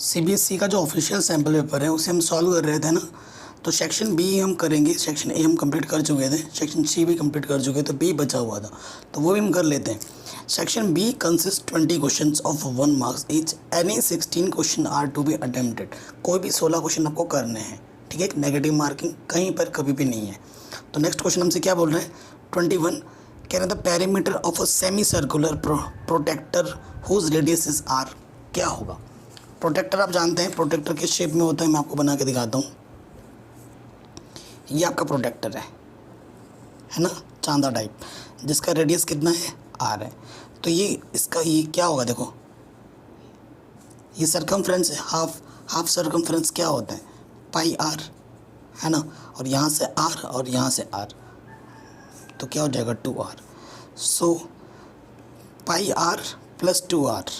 CBSE का जो official sample paper है उसे हम सॉल्व कर रहे थे ना। तो सेक्शन बी हम करेंगे। सेक्शन ए हम कंप्लीट कर चुके थे, सेक्शन सी भी कंप्लीट कर चुके थे, तो बी बचा हुआ था तो वो भी हम कर लेते हैं। Section B consist 20 question of 1 marks each. Any 16 question are to be attempted. कोई भी 16 क्वेश्चन आपको करने हैं, ठीक है। नेगेटिव मार्किंग कहीं पर कभी भी नहीं है। तो नेक्स्ट क्वेश्चन हमसे क्या बोल रहे हैं, 21 कह रहे थे perimeter of a semi circular protractor whose radius is r. क्या होगा? प्रोटेक्टर आप जानते हैं, प्रोटेक्टर किस शेप में होता है, मैं आपको बना के दिखाता हूँ। ये आपका प्रोटेक्टर है ना, चांदा टाइप, जिसका रेडियस कितना है, आर है। तो ये इसका ये क्या होगा, देखो ये सरकमफ्रेंस है, हाफ सरकमफ्रेंस क्या होता है, पाई आर, है ना। और यहाँ से आर और यहाँ से आर, तो क्या हो जाएगा 2r। So pi r plus 2r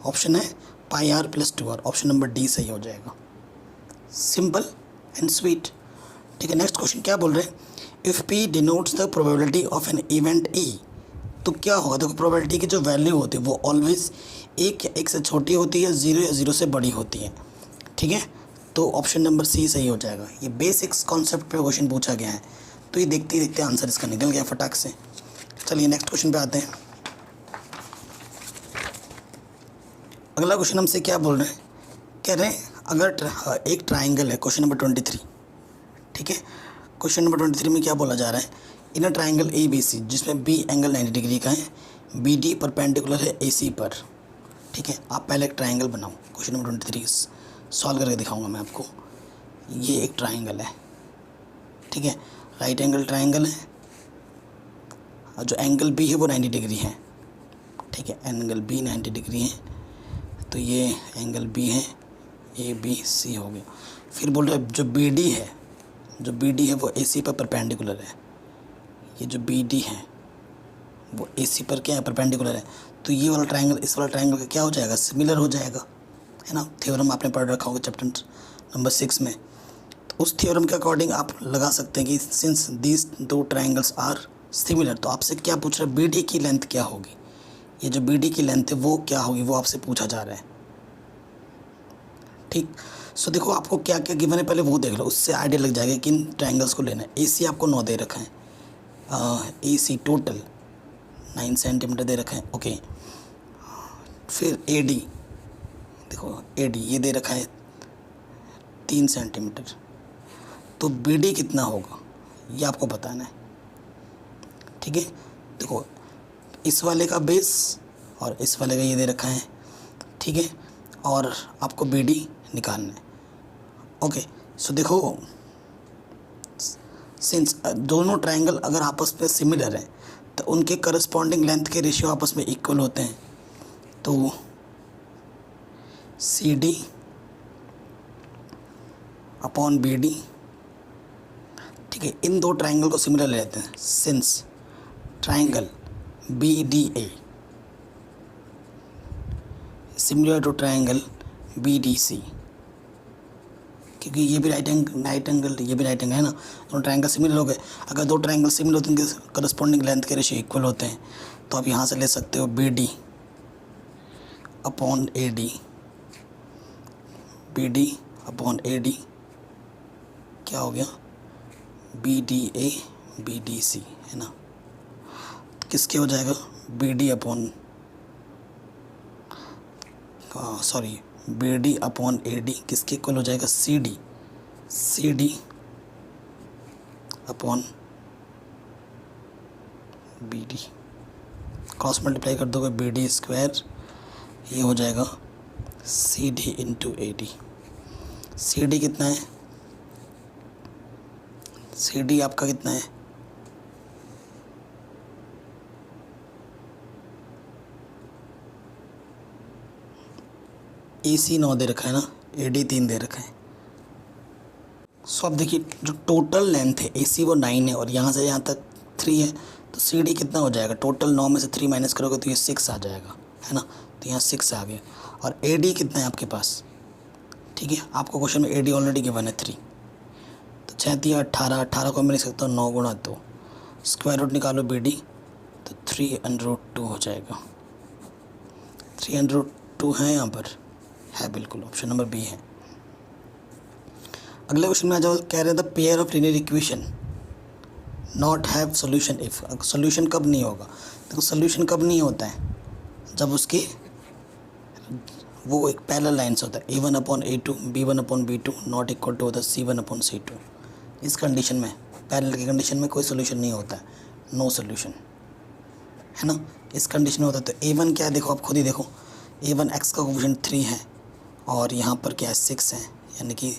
option है, pi r plus 2r, option number D सही हो जाएगा। सिंपल एंड स्वीट, ठीक है। नेक्स्ट क्वेश्चन क्या बोल रहे हैं, if p denotes the probability of an event e, तो क्या होगा, देखो प्रोबेबिलिटी की जो वैल्यू होती है वो ऑलवेज एक या एक से छोटी होती है, 0 या 0 से बड़ी होती है, ठीक है। तो ऑप्शन नंबर सी सही हो जाएगा। ये बेसिक्स कॉन्सेप्ट पे क्वेश्चन पूछा गया है, तो ये देखते ही देखते आंसर इसका निकल गया फटाक से। चलिए नेक्स्ट क्वेश्चन पे आते हैं। अगला क्वेश्चन हमसे क्या बोल रहे हैं, कह रहे हैं अगर एक ट्राइंगल है, क्वेश्चन नंबर 23, ठीक है। क्वेश्चन नंबर 23 में क्या बोला जा रहा है, इन a triangle A B C जिसमें बी एंगल 90 डिग्री का है, बी डी परपेंडिकुलर है ए सी पर, ठीक है। आप पहले एक ट्राइंगल बनाओ। क्वेश्चन नंबर 23 सॉल्व करके दिखाऊंगा मैं आपको। ये एक ट्राइंगल है, ठीक है, राइट एंगल ट्राइंगल है, और जो एंगल बी है वो 90 डिग्री है, ठीक है। एंगल बी 90 डिग्री है, तो ये एंगल बी है, ए बी सी हो गया। फिर बोल रहे जो बी डी है, जो बी डी है वो ए सी पर परपेंडिकुलर है। ये जो बी डी है वो ए सी पर क्या है, परपेंडिकुलर है। तो ये वाला ट्राइंगल इस वाला ट्राइंगल का क्या हो जाएगा, सिमिलर हो जाएगा, है ना। थ्योरम आपने पढ़ रखा होगा चैप्टर नंबर 6 में। तो उस थ्योरम के अकॉर्डिंग आप लगा सकते हैं कि सिंस दीज दो ट्राइंगल्स आर सिमिलर, तो आपसे क्या पूछ रहा है, बी डी की लेंथ क्या होगी। ये जो बी डी की लेंथ है वो क्या होगी, वो आपसे पूछा जा रहा है, ठीक। सो देखो आपको क्या क्या गिवन है, पहले वो देख लो, उससे आइडिया लग जाएगा कि इन ट्राइंगल्स को लेना है। ए सी आपको 9 दे रखा है, ए सी टोटल 9 सेंटीमीटर दे रखा है, ओके। फिर ए डी, देखो ए डी ये दे रखा है 3 सेंटीमीटर। तो बी डी कितना होगा ये आपको बताना है, ठीक है। देखो इस वाले का बेस और इस वाले का ये दे रखा है, ठीक है, और आपको बी डी निकालना है, ओके। सो देखो सिंस दोनों ट्राइंगल अगर आपस में सिमिलर हैं तो उनके करस्पॉन्डिंग लेंथ के रेशियो आपस में इक्वल होते हैं। तो C D upon B D, ठीक है। इन दो ट्राइंगल को सिमिलर लेते हैं, since triangle B D A similar to triangle B D C, क्योंकि ये भी राइट एंगल ये भी राइट एंगल है ना, दोनों ट्राइंगल सिमिलर हो गए। अगर दो ट्राइंगल सिमिलर होते हैं उनके करस्पॉन्डिंग लेंथ के रेशियो इक्वल होते हैं, तो आप यहाँ से ले सकते हो B D upon A D, B D upon A D क्या हो गया, B D A B D C, है ना। किसके हो जाएगा, B D upon sorry B D upon A D किसके इक्वल हो जाएगा, C D upon B D. Cross multiply कर दोगे बी डी स्क्वायर, ये हो जाएगा C D into A D. C D कितना है, सी डी आपका कितना है, ए सी 9 दे रखा है ना, ए डी 3 दे रखा है। सो अब देखिए जो टोटल लेंथ है ए सी वो 9 है और यहाँ से यहाँ तक 3 है, तो सी डी कितना हो जाएगा, टोटल 9 में से 3 माइनस करोगे तो ये 6 आ जाएगा, है ना। तो यहाँ 6 आ गया। और ए डी कितना है आपके पास, ठीक है, आपको क्वेश्चन में ए डी ऑलरेडी गिवन है 3, तो 6 3 18, 18 को मैं लिख सकता हूँ 9 गुणा 2, स्क्वायर रूट निकालो बी डी, तो 3√2 हो जाएगा। 3√2 है यहाँ पर, है बिल्कुल, ऑप्शन नंबर बी है। अगले क्वेश्चन में आ जाओ, कह रहे थे pair of linear equation not have solution if. Solution कब नहीं होगा? देखो सोल्यूशन कब नहीं होता है, जब उसके वो एक पैरेलल लाइन्स होता है a1/a2 b1/b2 not equal to होता है c1/c2। इस कंडीशन में, पैरेलल की कंडीशन में कोई सोल्यूशन नहीं होता है, नो सोल्यूशन, है ना। इस कंडीशन में होता है तो a1 क्या है, देखो आप खुद ही देखो, a1 x का कोफिशिएंट 3 है और यहाँ पर क्या है 6 है, यानी कि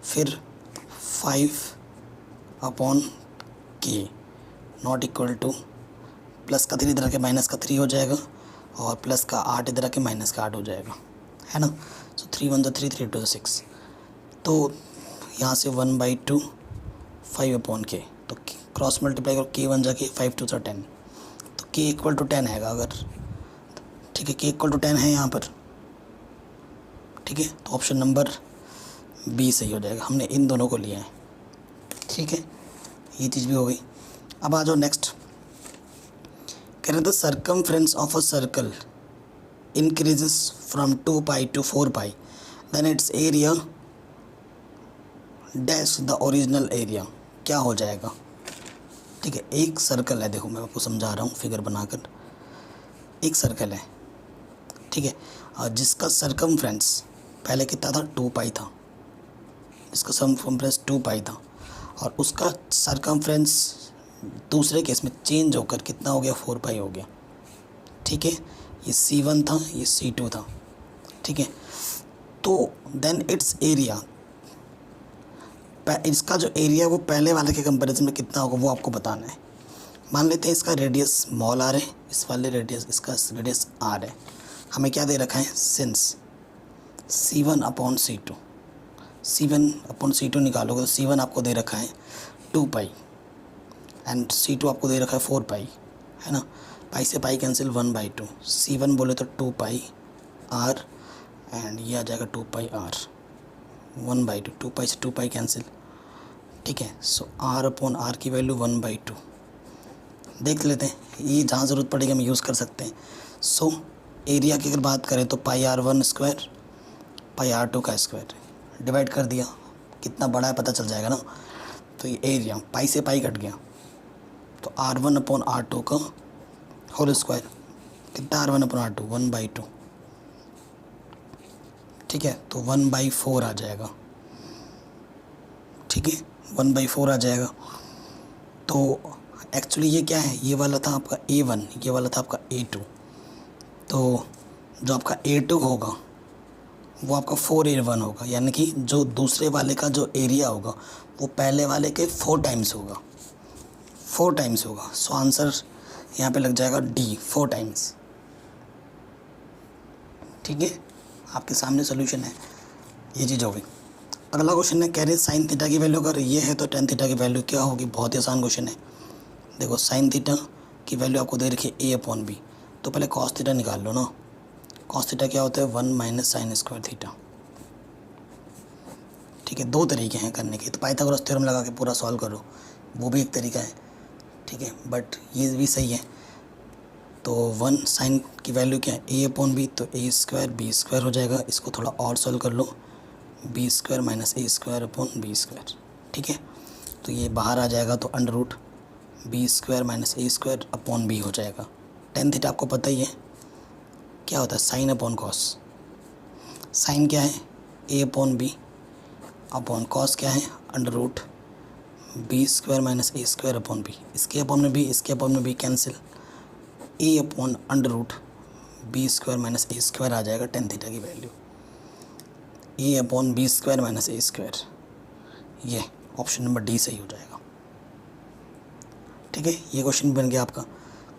फिर 5/k not equal two plus का 3 इधर के माइनस का 3 हो जाएगा और प्लस का 8 इधर के माइनस का 8 हो जाएगा, है ना। सो 3 1 3 3 2 6, तो यहाँ से 1/2 5/k, तो क्रॉस मल्टीप्लाई करो, k 1 जाके 5 2 10, तो k इक्वल टू 10 आएगा अगर, ठीक है, k इक्वल टू 10 है यहाँ पर, ठीक है, तो ऑप्शन नंबर बी सही हो जाएगा। हमने इन दोनों को लिया है, ठीक है, ये चीज़ भी हो गई। अब आ जाओ नेक्स्ट, कह रहे थे circumference of a circle increases from 2 pi to 4 pi, then its area dash the original area, क्या हो जाएगा? ठीक है, एक सर्कल है, देखो मैं आपको समझा रहा हूँ फिगर बनाकर, एक सर्कल है, ठीक है, और जिसका सर्कमफ्रेंस पहले कितना था 2 पाई था, इसका सर्कमफ्रेंस 2 पाई था और उसका सर्कमफ्रेंस दूसरे केस में चेंज होकर कितना हो गया 4 पाई हो गया, ठीक है, ये C1 था, ये C2 था, ठीक है, तो देन इट्स एरिया, इसका जो एरिया वो पहले वाले के कंपैरिजन में कितना होगा वो आपको बताना है। मान लेते हैं इसका रेडियस स्मॉल r है, इस वाले रेडियस, इसका रेडियस r है, हमें क्या दे रखा है, सिंस C1/C2, C1/C2 निकालोगे तो C1 आपको दे रखा है 2 पाई एंड C2 आपको दे रखा है 4 पाई, है ना, पाई से पाई कैंसिल 1/2, C1 बोले तो 2 पाई r एंड ये आ जाएगा 2 पाई r, 1/2, 2 पाई से 2 पाई कैंसिल, ठीक है, सो r/r की वैल्यू 1/2 देख लेते हैं, ये जहाँ ज़रूरत पड़ेगी हम यूज़ कर सकते हैं। सो एरिया की अगर बात करें तो πr1² πr2 का स्क्वायर डिवाइड कर दिया, कितना बड़ा है पता चल जाएगा ना, तो ये एरिया पाई से पाई कट गया, तो r1/r2 का होल स्क्वायर, कितना r1/r2 1/2, ठीक है, तो 1/4 आ जाएगा, ठीक है, 1/4 आ जाएगा। तो एक्चुअली ये क्या है, ये वाला था आपका A1, ये वाला था आपका A2, तो जो आपका A2 होगा वो आपका 4A1 होगा, यानी कि जो दूसरे वाले का जो एरिया होगा वो पहले वाले के 4 टाइम्स होगा, 4 टाइम्स होगा। सो आंसर यहाँ पे लग जाएगा D, 4 टाइम्स, ठीक है, आपके सामने सोल्यूशन है, ये चीज़ हो गई। अगला क्वेश्चन है, कह रहे साइन थीटा की वैल्यू अगर ये है तो टेन थीटा की वैल्यू क्या होगी? बहुत ही आसान क्वेश्चन है। देखो साइन थीटा की वैल्यू आपको दे रखी है A/B, तो पहले कॉस थीटा निकाल लो ना। कॉस थीटा क्या होता है 1 - साइन स्क्वायर थीटा, ठीक है, 2 तरीके हैं करने के, तो पाइथागोरस थ्योरम लगा के पूरा सॉल्व करो, वो भी एक तरीका है, ठीक है, बट ये भी सही है। तो 1 साइन की वैल्यू क्या है A/B, तो A² B² हो जाएगा, इसको थोड़ा और सॉल्व कर लो, B² - A²/B², ठीक है, तो ये बाहर आ जाएगा तो अंडर रूट B² - A²/B हो जाएगा। टेन थीटा आपको पता ही है क्या होता है, साइन/कॉस, साइन क्या है A/B अपॉन कॉस क्या है अंडर रूट B² - A²/B, इसके अपॉन में भी, इसके अपॉन में भी कैंसिल, A/अंडर रूट B² - A² आ जाएगा टेन थीटा की वैल्यू, A/B² - A², ये ऑप्शन नंबर डी सही हो जाएगा, ठीक है, ये क्वेश्चन बन गया आपका।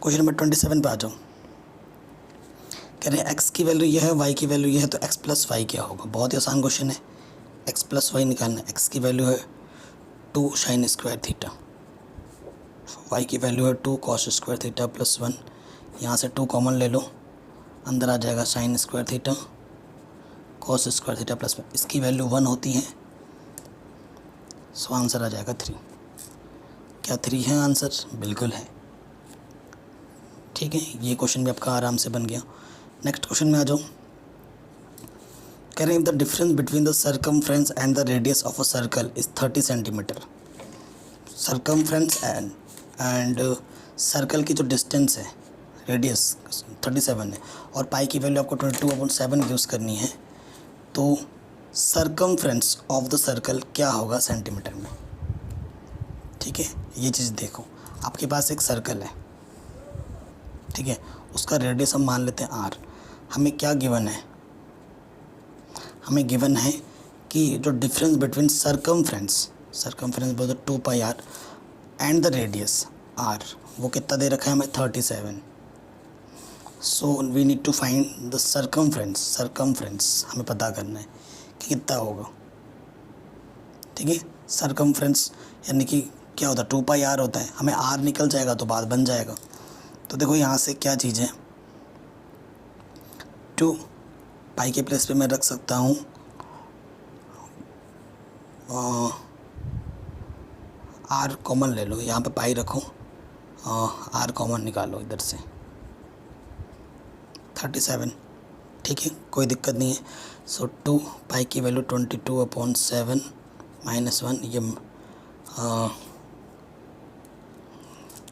क्वेश्चन नंबर 27 पे आ जाओ, कह रहे हैं एक्स की वैल्यू ये है, वाई की वैल्यू ये है, तो एक्स प्लस वाई क्या होगा? बहुत ही आसान क्वेश्चन है, एक्स प्लस वाई निकालना है। एक्स की वैल्यू है 2 साइन स्क्वायर थीटा, वाई की वैल्यू है 2 कॉस स्क्वायर थीटा प्लस 1, यहाँ से 2 कॉमन ले लो, अंदर आ जाएगा sine square theta cos square theta plus 1, इसकी वैल्यू 1 होती है, सो आंसर आ जाएगा 3। क्या 3 है आंसर? बिल्कुल है, ठीक है, ये क्वेश्चन भी आपका आराम से बन गया। नेक्स्ट क्वेश्चन में आ जाओ, कह रहे हैं if the difference between the circumference and the radius of a circle is 30 centimetre. Circumference and circle की जो डिस्टेंस है, रेडियस 37 है, और पाई की वैल्यू आपको 22/7 यूज़ करनी है, तो सर्कमफ्रेंस ऑफ द सर्कल क्या होगा सेंटीमीटर में। ठीक है, ये चीज़ देखो, आपके पास एक सर्कल है, ठीक है, उसका रेडियस हम मान लेते हैं आर। हमें क्या गिवन है, हमें गिवन है कि जो डिफरेंस बिटवीन सर्कमफ्रेंस बोलो 2πr and the radius are, वो कितना दे रखा है हमें 37। So we need to find the circumference हमें पता करना है कि कितना होगा। ठीक है, सर्कमफ्रेंस यानी कि क्या होता है 2πr होता है, हमें r निकल जाएगा तो बात बन जाएगा। तो देखो यहाँ से क्या चीज़ है, 2 पाई के प्लेस पे मैं रख सकता हूँ r कॉमन ले लो, यहाँ पे पाई रखो, r कॉमन निकालो इधर से 37। ठीक है, कोई दिक्कत नहीं है। सो 2 पाई की वैल्यू 22/7 -1 ये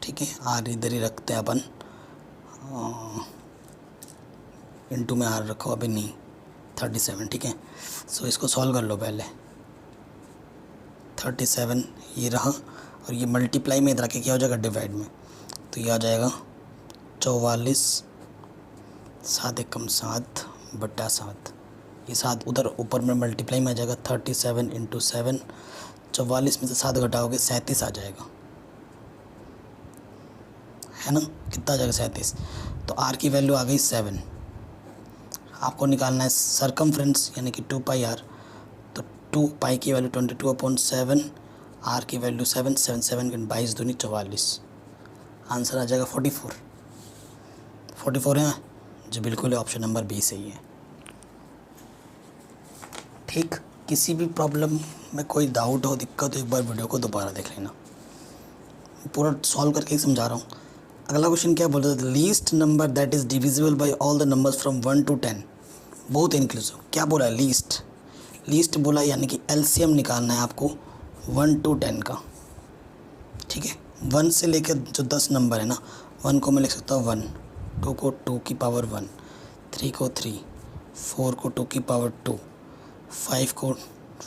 ठीक है, आर इधर ही रखते हैं अपन, इनटू में आर रखो, अभी नहीं 37। ठीक है, सो इसको सॉल्व कर लो पहले। 37 ये रहा, और ये मल्टीप्लाई में इधर आके क्या हो जाएगा डिवाइड में, तो ये आ जाएगा 44 7 एकम 7 बटा 7, ये 7 उधर ऊपर में मल्टीप्लाई में आ जाएगा। 37 × 7, 44 में से 7 घटाओगे 37 आ जाएगा, है ना, कितना आ जाएगा 37। तो आर की वैल्यू आ गई 7। आपको निकालना है सर्कमफ्रेंस यानी कि 2πr, तो 2 पाई की वैल्यू 22/7, आर की वैल्यू 7, 7 7 22 दूनी 44, आंसर आ जाएगा 44 है जो बिल्कुल है, ऑप्शन नंबर बी सही है। ठीक, किसी भी प्रॉब्लम में कोई डाउट हो, दिक्कत हो, एक बार वीडियो को दोबारा देख लेना, पूरा सॉल्व करके ही समझा रहा हूँ। अगला क्वेश्चन क्या बोल रहा था, least number that is divisible by all the numbers from 1 to 10, बहुत इंक्लूसिव। क्या बोला है, लीस्ट बोला, यानी कि एलसीएम निकालना है आपको 1 to 10 का। ठीक है, 1 से लेकर जो 10 नंबर है ना, 1 को मैं लिख सकता हूँ 1, 2 को 2 की पावर 1, 3 को 3, 4 को 2 की पावर 2, 5 को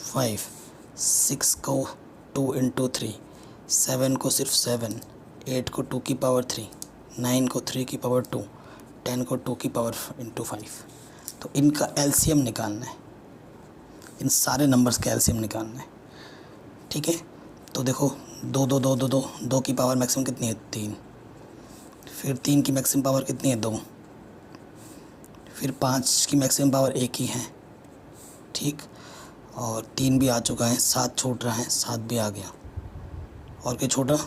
5, 6 को 2 × 3, 7 को सिर्फ 7, 8 को 2 की पावर 3, 9 को 3 की पावर 2, 10 को 2 की पावर × 5। तो इनका एलसीएम निकालना है, इन सारे नंबर्स का एलसीएम निकालना है। ठीक है, तो देखो 2 2 2 2 2 2 की पावर मैक्सिमम कितनी है 3, फिर 3 की मैक्सिमम पावर कितनी है 2, फिर 5 की मैक्सिमम पावर 1 ही है। ठीक, और 3 भी आ चुका है, 7 छूट रहा है, 7 भी आ गया, और क्या छोटा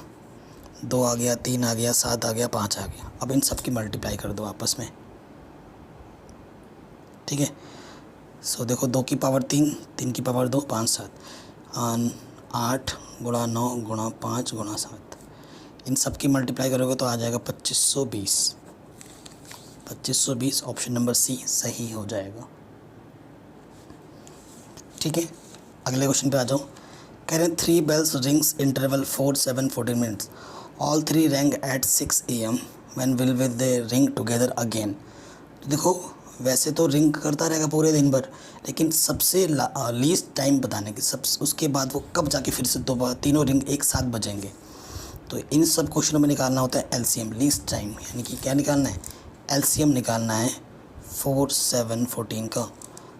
2 आ गया, 3 आ गया, 7 आ गया, 5 आ गया। अब इन सब की मल्टीप्लाई कर दो आपस में। ठीक है, सो देखो 2 की पावर 3, 3 की पावर 2, 5 7, 8 × 9 × 5 × 7, इन सब की मल्टीप्लाई करोगे तो आ जाएगा 2520। 2520 ऑप्शन नंबर सी सही हो जाएगा। ठीक है, अगले क्वेश्चन पे आ जाओ। कह रहे हैं 3 bells rings interval 4 7 14 minutes, all 3 rang at 6 AM, when will they ring together again। तो देखो वैसे तो रिंग करता रहेगा पूरे दिन भर, लेकिन सबसे लीस्ट टाइम बताने की, सब उसके बाद वो कब जाके फिर से दोबारा तीनों रिंग एक साथ बजेंगे। तो इन सब क्वेश्चनों में निकालना होता है एलसीएम, लीस्ट टाइम, यानी कि क्या निकालना है, एलसीएम निकालना है 4 7 14 का।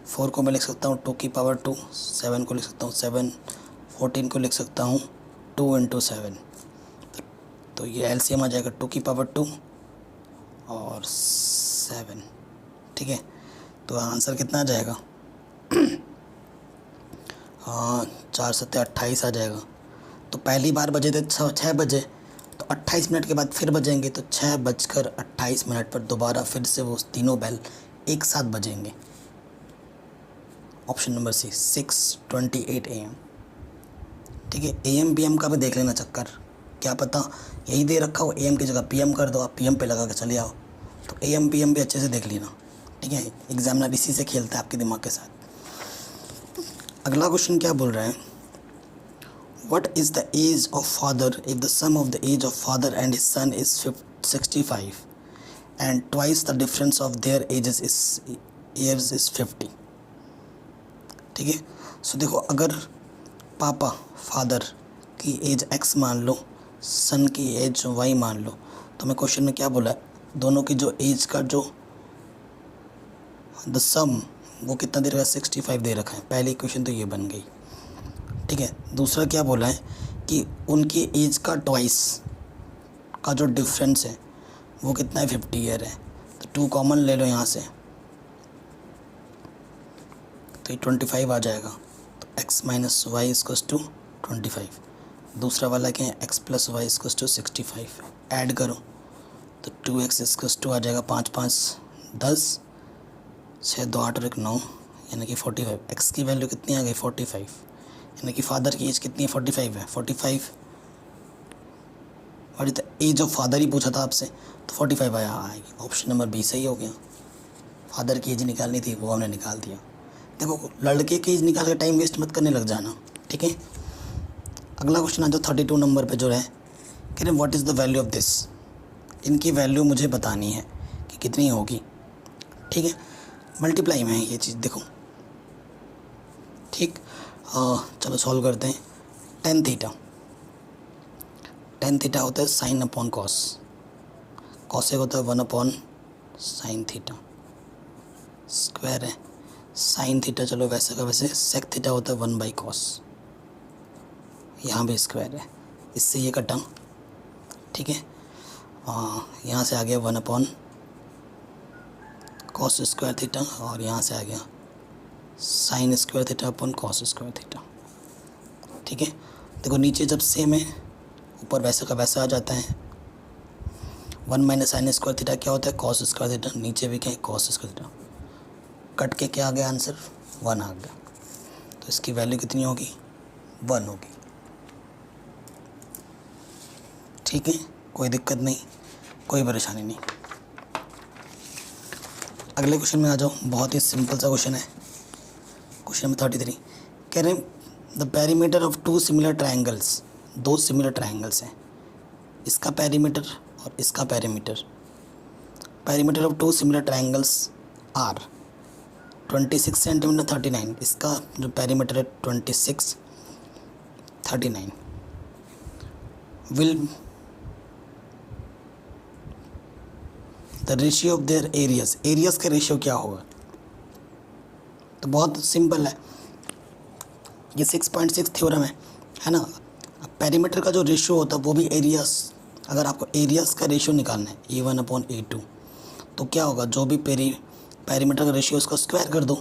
4 को मैं लिख सकता हूँ 2 की पावर 2, 7 को लिख सकता हूँ 7, 14 को लिख सकता हूँ 2 × 7। तो ये एलसीएम आ जाएगा 2 की पावर 2 और 7। ठीक है, तो आंसर कितना आ जाएगा 4 7 28 आ जाएगा। तो पहली बार बजे थे 6 बजे, तो 28 मिनट के बाद फिर बजेंगे, तो 6:28 पर दोबारा फिर से वो तीनों बेल एक साथ बजेंगे। Option number C 6:28 AM। ठीक है, AM PM का भी देख लेना चक्कर, क्या पता यही दे रखा हो, AM की जगह PM कर दो, आप PM पे लगा के चले आओ। तो AM PM भी अच्छे से देख लेना। ठीक है, एग्जामिनर इसी से खेलता है आपके दिमाग के साथ। अगला क्वेश्चन क्या बोल रहा है, what is the age of father if the sum of the age of father and his son is 65 and twice the difference of their ages is years is 50। ठीक है, सो देखो, अगर पापा फादर की एज x मान लो, सन की as y मान लो, तो मैं क्वेश्चन में क्या बोला है, दोनों की जो एज का जो द सम वो कितना दे रखा है, 65 दे रखा है। पहली इक्वेशन तो ये बन गई। ठीक है, दूसरा क्या बोला है कि उनकी एज का ट्वाइस का जो डिफरेंस है वो कितना है, 50 ईयर है। तो 2 कॉमन ले लो यहाँ से, तो ये 25 आ जाएगा। तो x minus y equals to 25। दूसरा वाला क्या है, x plus y equals to 65। Add करो तो 2x इक्वल्स टू आ जाएगा 5 5 10, 6 2 8 और 1 9, यानी कि 45। x की वैल्यू कितनी आ गई, 45, यानी कि फादर की एज कितनी है, 45 है। 45 और एज ऑफ फादर ही पूछा था आपसे, तो 45 आएगी। ऑप्शन नंबर बी सही हो गया। फादर की एज निकालनी थी, वो हमने निकाल दिया। देखो, लड़के की एज निकाल के टाइम वेस्ट मत करने लग जाना। ठीक है, अगला क्वेश्चन आ जाओ 32 नंबर पे जो है, कह रहे what is the value of this. इनकी वैल्यू मुझे बतानी है कि कितनी होगी। ठीक है, मल्टीप्लाई में है ये चीज़, देखो। ठीक, चलो सॉल्व करते हैं। टेन थीटा होता है साइन अपॉन कॉस, कॉसेक होता है 1 अपॉन साइन थीटा, स्क्वायर है साइन थीटा। चलो वैसे का वैसे सेक थीटा होता है 1 बाई कॉस, यहाँ भी स्क्वायर है, इससे ये कटा। ठीक है, यहाँ से आ गया 1 अपॉन कॉस स्क्वायर थीटा, और यहाँ से आ गया sine square theta upon cos square theta. ठीक है, देखो नीचे जब सेम है, ऊपर वैसे का वैसा आ जाता है। 1 माइनस साइन स्क्वायर थीटा क्या होता है, कॉस स्क्वायर थीटा। नीचे भी क्या है, कॉस स्क्वायर थीटा। कट के क्या आ गया आंसर, 1 आ गया। तो इसकी वैल्यू कितनी होगी, 1 होगी। ठीक है, कोई दिक्कत नहीं, कोई परेशानी नहीं। अगले क्वेश्चन में आ जाओ, बहुत ही सिंपल सा क्वेश्चन है। क्वेश्चन नंबर 33 कह रहे हैं the perimeter of 2 similar triangles, 2 similar triangles हैं, इसका पेरीमीटर और इसका perimeter. Perimeter of 2 similar triangles are 26 centimetre 39, इसका जो पेरीमीटर है 26 39 will the ratio of their areas, areas का रेशियो क्या होगा। तो बहुत सिंपल है, ये 6.6 थ्योरम है ना। अब पेरीमीटर का जो रेशियो होता है वो भी एरियाज, अगर आपको एरियाज का रेशियो निकालना है A1 अपॉन A2, तो क्या होगा, जो भी पेरीमीटर का रेशियो उसका स्क्वायर कर दो,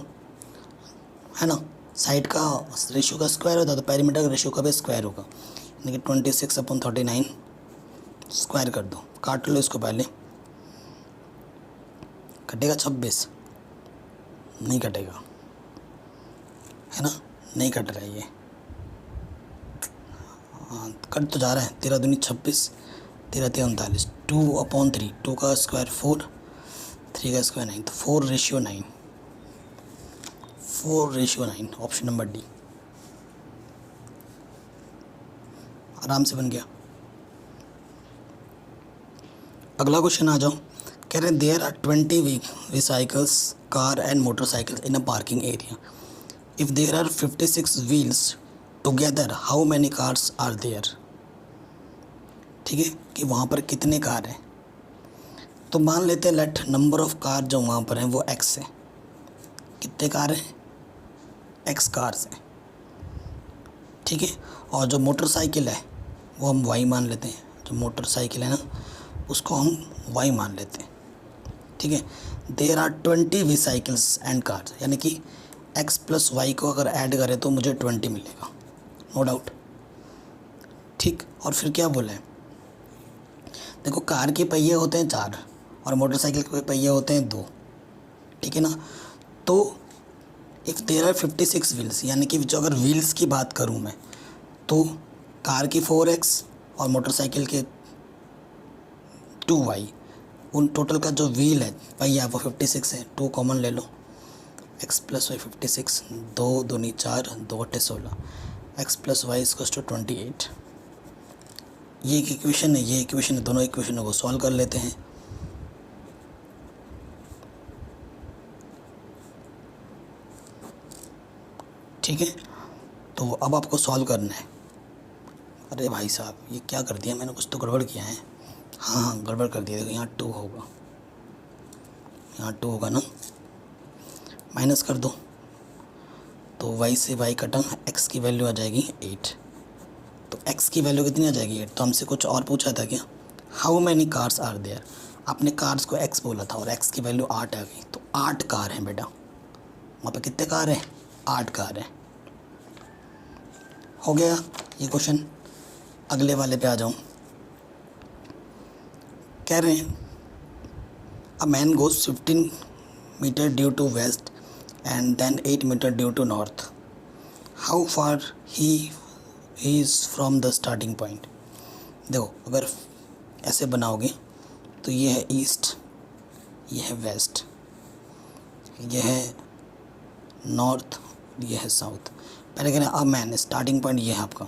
है ना। साइड का रेशियो का स्क्वायर होता है तो पेरीमीटर का रेशियो का भी स्क्वायर होगा, यानी कि 26 अपॉन 39 स्क्वायर कर दो। काट लो इसको पहले, कटेगा 26, नहीं कटेगा, है ना, नहीं कट रहा है ये। हाँ, कट तो जा रहा है। 13 दूनी 26, 13 3 39, 2 अपॉन 3, 2 का स्क्वायर 4, 3 का स्क्वायर 9, तो 4:9, 4:9, ऑप्शन नंबर डी आराम से बन गया। अगला क्वेश्चन आ जाओ, कह रहे हैं there are 20 vehicles car and motorcycles in a parking area, if there are 56 wheels together how many cars are there. ठीक है, कि वहाँ पर कितने कार हैं। तो मान लेते हैं लेट नंबर ऑफ कार जो वहाँ पर हैं वो x है। कितने कार हैं, x कार्स हैं। ठीक है, और जो मोटरसाइकिल है वो हम y मान लेते हैं, जो मोटरसाइकिल है ना उसको हम y मान लेते हैं। ठीक है, there are 20 vehicles and cars, यानी कि x प्लस वाई को अगर ऐड करें तो मुझे 20 मिलेगा, नो डाउट। ठीक, और फिर क्या बोला है, देखो कार के पहिए होते हैं 4 और मोटरसाइकिल के पहिए होते हैं 2। ठीक है ना, तो इफ़ देयर आर 56 व्हील्स, यानी कि जो अगर व्हील्स की बात करूँ मैं, तो कार की 4x और मोटरसाइकिल के 2y, उन टोटल का जो व्हील है पहिया वो 56 है। 2 कॉमन ले लो, एक्स प्लस वाई 56, 2 दूनी 4, 2 अट्ठे 16, x plus y equals to 28। ये एक इक्वेशन है, ये इक्वेशन है, दोनों इक्वेशनों को सॉल्व कर लेते हैं। ठीक है, तो अब आपको सॉल्व करना है। अरे भाई साहब ये क्या कर दिया मैंने, कुछ तो गड़बड़ किया है। हाँ गड़बड़ कर दिया, देखो यहाँ 2 होगा, यहाँ 2 होगा ना, माइनस कर दो तो y से y कटा, x की वैल्यू आ जाएगी 8। तो x की वैल्यू कितनी आ जाएगी 8। तो हमसे कुछ और पूछा था क्या, how many cars are there. आपने कार्स को x बोला था और x की वैल्यू 8 आ गई, तो 8 कार हैं बेटा। वहाँ पे कितने कार हैं, 8 कार हैं। हो गया ये क्वेश्चन। अगले वाले पे आ जाऊँ। कह रहे हैं a man goes 15 metre due to west and then 8 metre due to north, how far he is from the starting point. देखो अगर ऐसे बनाओगे तो ये है ईस्ट, ये है वेस्ट, ये है नॉर्थ, ये है साउथ। पहले कह रहे हैं अ मैन, स्टार्टिंग पॉइंट ये है आपका,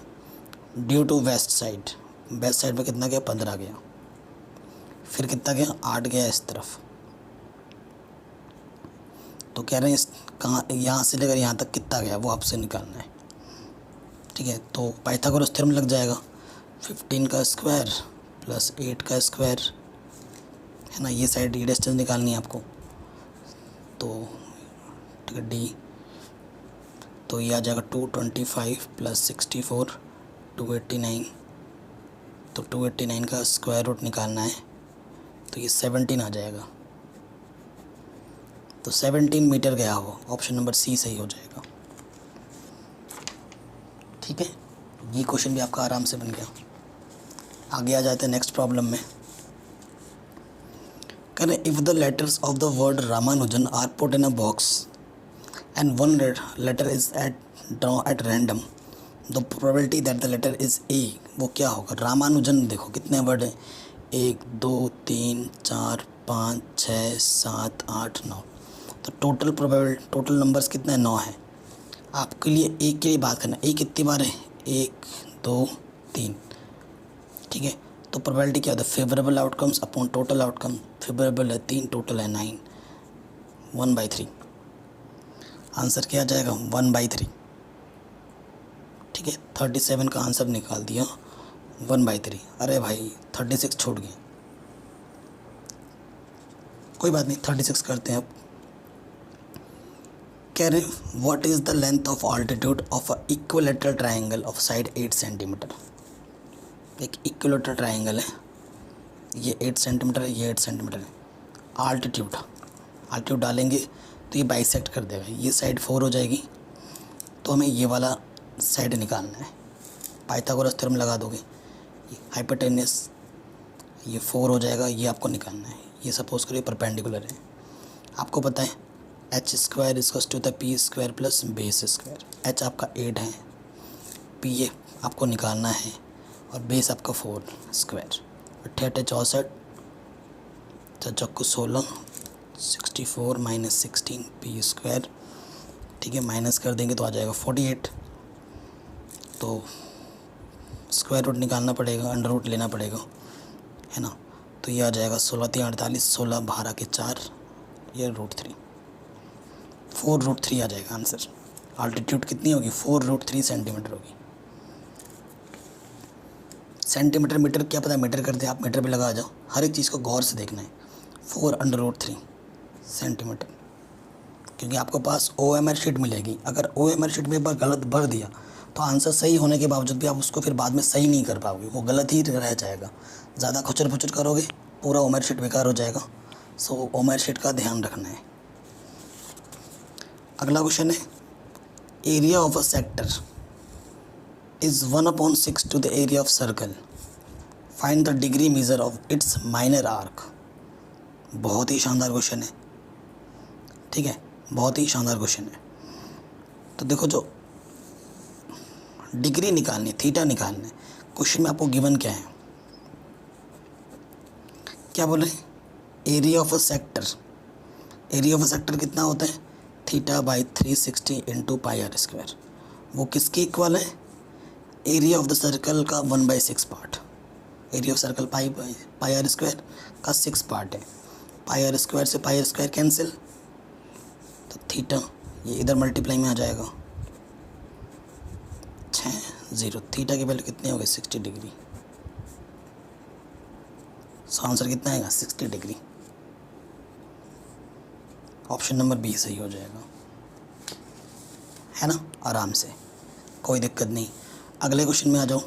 due to west side, west side में कितना गया 15 गया, फिर कितना गया 8 गया इस तरफ। तो कह रहे हैं कहाँ, यहाँ से लेकर यहाँ तक कितना गया वो आपसे निकालना है। ठीक है, तो पाइथागोरस थ्योरम लग जाएगा, 15 का स्क्वायर प्लस 8 का स्क्वायर है ना, ये साइड ये डिस्टेंस निकालनी है आपको। तो ठीक है डी, तो ये आ जाएगा 225 प्लस 64 289। तो 289 का स्क्वायर रूट निकालना है, तो ये 17 आ जाएगा। तो 17 मीटर गया हो, ऑप्शन नंबर सी सही हो जाएगा। ठीक है, ये क्वेश्चन भी आपका आराम से बन गया। आगे आ जाते हैं नेक्स्ट प्रॉब्लम में। करें if the letters of the word Ramanujan are put in a box and one letter is draw at random, the probability that the letter is A, वो क्या होगा। रामानुजन देखो कितने वर्ड हैं, 1 2 3 4 5 6 7 8 9। तो टोटल नंबर्स कितने हैं, 9 है। आपके लिए एक के लिए बात करना, एक कितनी बार है, 1 2 3। ठीक है, तो प्रोबेबिलिटी क्या होता है, favourable outcomes upon total outcome. Favourable है 3, टोटल है 9, 1/3। आंसर क्या आ जाएगा 1/3। ठीक है, 37 का आंसर निकाल दिया 1/3। अरे भाई 36 छूट गया, कोई बात नहीं 36 करते हैं अब। कह रहे हैं what is the length of altitude of a equilateral triangle of side 8 centimetre. एक इक्विलेटरल ट्राइंगल है, ये 8 सेंटीमीटर है, ये 8 सेंटीमीटर है। आल्टीट्यूड डालेंगे तो ये बाइसेक्ट कर देगा, ये साइड 4 हो जाएगी। तो हमें ये वाला साइड निकालना है, पाइथागोरस थ्योरम लगा दोगे, हाइपोटेनस ये 4 हो जाएगा, ये आपको निकालना है। ये सपोज करिए परपेंडिकुलर है, आपको पता है H square equals to the P square plus base square. H आपका 8 है, पी ये आपको निकालना है, और बेस आपका 4 स्क्वायर। 8 8 64, 16 64 minus 16 P square. ठीक है, माइनस कर देंगे तो आ जाएगा 48। तो स्क्वायर रूट निकालना पड़ेगा, अंडर रूट लेना पड़ेगा, है ना। तो ये आ जाएगा 16 3 48, 16 12 के 4, ये √3, 4√3 आ जाएगा आंसर। आल्टीट्यूड कितनी होगी, 4√3 सेंटीमीटर होगी। सेंटीमीटर मीटर क्या पता मीटर करते हैं, आप मीटर पे लगा जाओ, हर एक चीज़ को गौर से देखना है। 4√3 सेंटीमीटर, क्योंकि आपको पास OMR शीट मिलेगी। अगर OMR शीट में एक बार गलत भर दिया तो आंसर सही होने के बावजूद भी आप उसको फिर बाद में सही नहीं कर पाओगे, वो गलत ही रह जाएगा। ज़्यादा खुचर पुचर करोगे पूरा OMR शीट बेकार हो जाएगा। सो OMR शीट का ध्यान रखना है। अगला क्वेश्चन है area of a sector is 1/6 to the area of circle, find the degree measure of its minor arc. बहुत ही शानदार क्वेश्चन है, ठीक है, बहुत ही शानदार क्वेश्चन है। तो देखो जो डिग्री निकालनी, थीटा निकालना है, क्वेश्चन में आपको गिवन क्या है, क्या बोल रहे हैं, area of a sector. Area of a sector कितना होता है, theta by 360 into pi r square, वो किसके इक्वल है? एरिया ऑफ द सर्कल का 1/6 part. Area of circle pi r square का 6 पार्ट है। पाई आर स्क्वायर से पाई आर स्क्वायर कैंसिल, तो थीटा ये इधर मल्टीप्लाई में आ जाएगा 6 थीटा की वैल्यू कितनी हो गई? 60 डिग्री। सो आंसर कितना आएगा? 60 डिग्री। ऑप्शन नंबर बी सही हो जाएगा, है ना, आराम से, कोई दिक्कत नहीं। अगले क्वेश्चन में आ जाओ।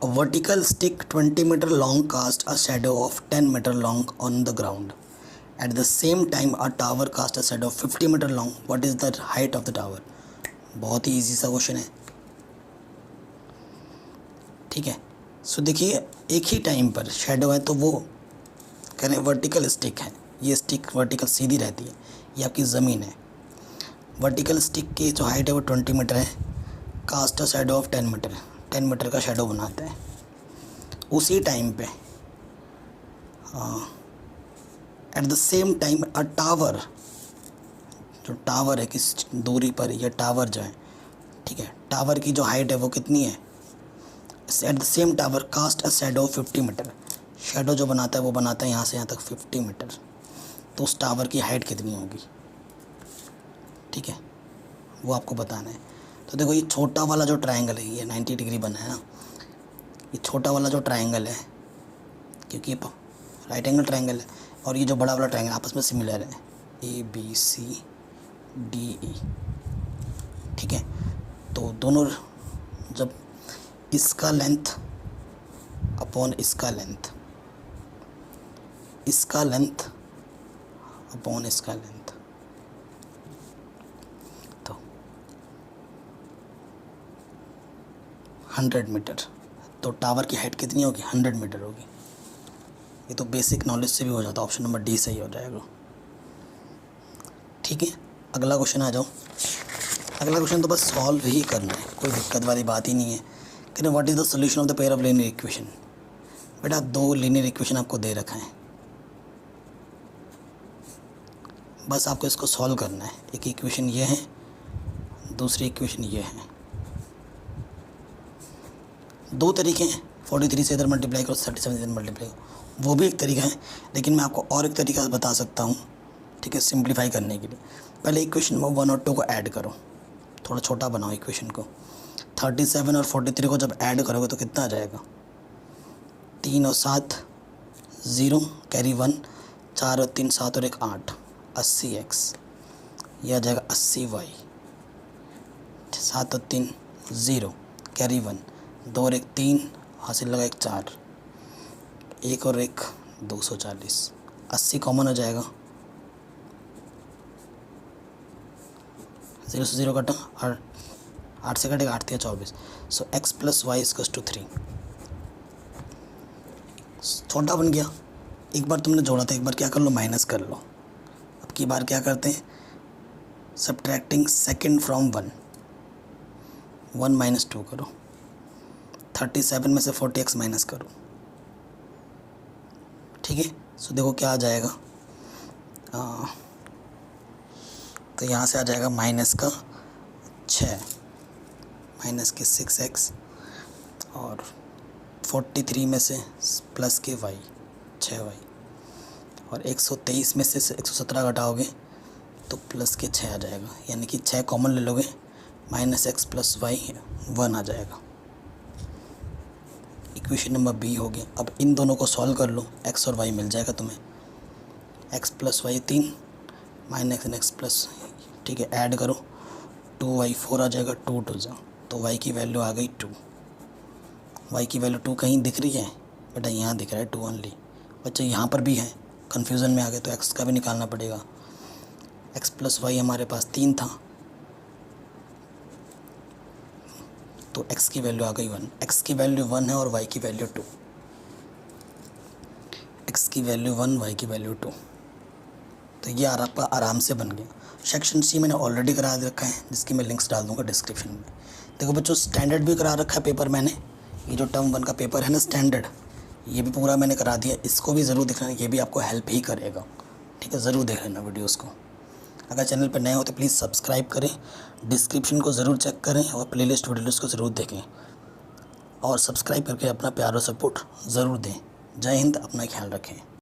A vertical stick 20 metre long cast a shadow of 10 metre long on the ground. At the same time a tower cast a shadow of 50 metre long, what is the height of the tower? बहुत ही easy सा question है, ठीक है। सो देखिए, एक ही time पर shadow है तो वो कह रहे वर्टिकल स्टिक है, ये स्टिक वर्टिकल सीधी रहती है, ये आपकी ज़मीन है। वर्टिकल स्टिक की जो हाइट है वो 20 मीटर है, cast a shadow of 10 metre, 10 metre का शैडो बनाता है। उसी टाइम पे at the same time a tower, जो टावर है किस दूरी पर, यह टावर जो है, ठीक है, टावर की जो हाइट है वो कितनी है? At the same tower cast a shadow 50 metre, shadow जो बनाता है वो बनाता है यहाँ से यहाँ तक 50 मीटर, तो उस टावर की हाइट कितनी होगी? ठीक है, वो आपको बताना है। तो देखो, ये छोटा वाला जो ट्रायंगल है, ये 90 डिग्री बना है ना, ये छोटा वाला जो ट्रायंगल है, क्योंकि ये राइट एंगल ट्रायंगल है, और ये जो बड़ा वाला ट्रायंगल आपस में सिमिलर है, ABCDE, ठीक है। तो दोनों जब इसका लेंथ अपॉन इसका लेंथ, इसका लेंथ अपॉन इसका लेंथ, तो 100 मीटर, तो टावर की हाइट कितनी होगी? 100 मीटर होगी। ये तो बेसिक नॉलेज से भी हो जाता है, ऑप्शन नंबर डी सही हो जाएगा, ठीक है। अगला क्वेश्चन आ जाओ। अगला क्वेश्चन तो बस सॉल्व ही करना है, कोई दिक्कत वाली बात ही नहीं है। कहते what is the solution of the pair of linear equation. बेटा, 2 लीनियर इक्वेशन आपको दे रखा है, बस आपको इसको सॉल्व करना है। एक इक्वेशन ये है, दूसरी इक्वेशन ये है। 2 तरीके हैं, 43 से इधर मल्टीप्लाई करो, 37 से इधर मल्टीप्लाई करो, वो भी एक तरीका है, लेकिन मैं आपको और एक तरीका बता सकता हूँ, ठीक है, सिंप्लीफाई करने के लिए। पहले इक्वेशन में 1 और 2 को ऐड करो, थोड़ा छोटा बनाओ इक्वेशन को। 37 और 43 को जब ऐड करोगे तो कितना आ जाएगा? 3 और 7 0, कैरी 1, 4 और 3 7 और 1 8, 80x, यह आ जाएगा 80y। 7 और 3 0, कैरी 1, 2 और 1 3, हासिल लगा 1 4, 1 और 1 240, 80 कॉमन हो जाएगा, 0 से 0 कटा, और 8 से कटेगा, 8 या 24। सो x + y = 3। छोटा बन गया। एक बार तुमने जोड़ा था, एक बार क्या कर लो, माइनस कर लो। अब की बार क्या करते हैं? सब्ट्रैक्टिंग सेकेंड फ्रॉम 1, 1 - 2 करो। 37 में से 40x माइनस करो, ठीक है। सो देखो क्या आ जाएगा, तो यहाँ से आ जाएगा माइनस का 6, माइनस के 6x, और 43 में से प्लस के y 6y, और 123 में से 117 घटाओगे तो प्लस के 6 आ जाएगा, यानी कि 6 कॉमन ले लोगे, -x + y 1 आ जाएगा। इक्वेशन नंबर बी हो गया। अब इन दोनों को सॉल्व कर लो, x और y मिल जाएगा तुम्हें। x + y 3, -x +, ठीक है, ऐड करो, 2y 4 आ जाएगा, 2 2 जा, तो y की वैल्यू आ गई 2। y की वैल्यू 2 कहीं दिख रही है? बेटा यहाँ दिख रहा है 2 ओनली। बच्चे यहाँ पर भी है, कन्फ्यूज़न में आ गए तो x का भी निकालना पड़ेगा। x + y हमारे पास 3 था, तो x की वैल्यू आ गई 1। x की वैल्यू 1 है और y की वैल्यू 2। x की वैल्यू 1, y की वैल्यू 2, तो ये आपका आराम से बन गया। सेक्शन सी मैंने ऑलरेडी करा रखा है, जिसकी मैं लिंक्स डाल दूँगा डिस्क्रिप्शन में। देखो बच्चों, स्टैंडर्ड भी करा रखा है पेपर मैंने, ये जो टर्म 1 का पेपर है ना स्टैंडर्ड, ये भी पूरा मैंने करा दिया। इसको भी ज़रूर देखना, ये भी आपको हेल्प ही करेगा, ठीक है, ज़रूर देख लेना वीडियोज़ को। अगर चैनल पर नए हो तो प्लीज़ सब्सक्राइब करें, डिस्क्रिप्शन को ज़रूर चेक करें और प्लेलिस्ट वीडियोज़ को ज़रूर देखें और सब्सक्राइब करके अपना प्यार और सपोर्ट ज़रूर दें। जय हिंद, अपना ख्याल रखें।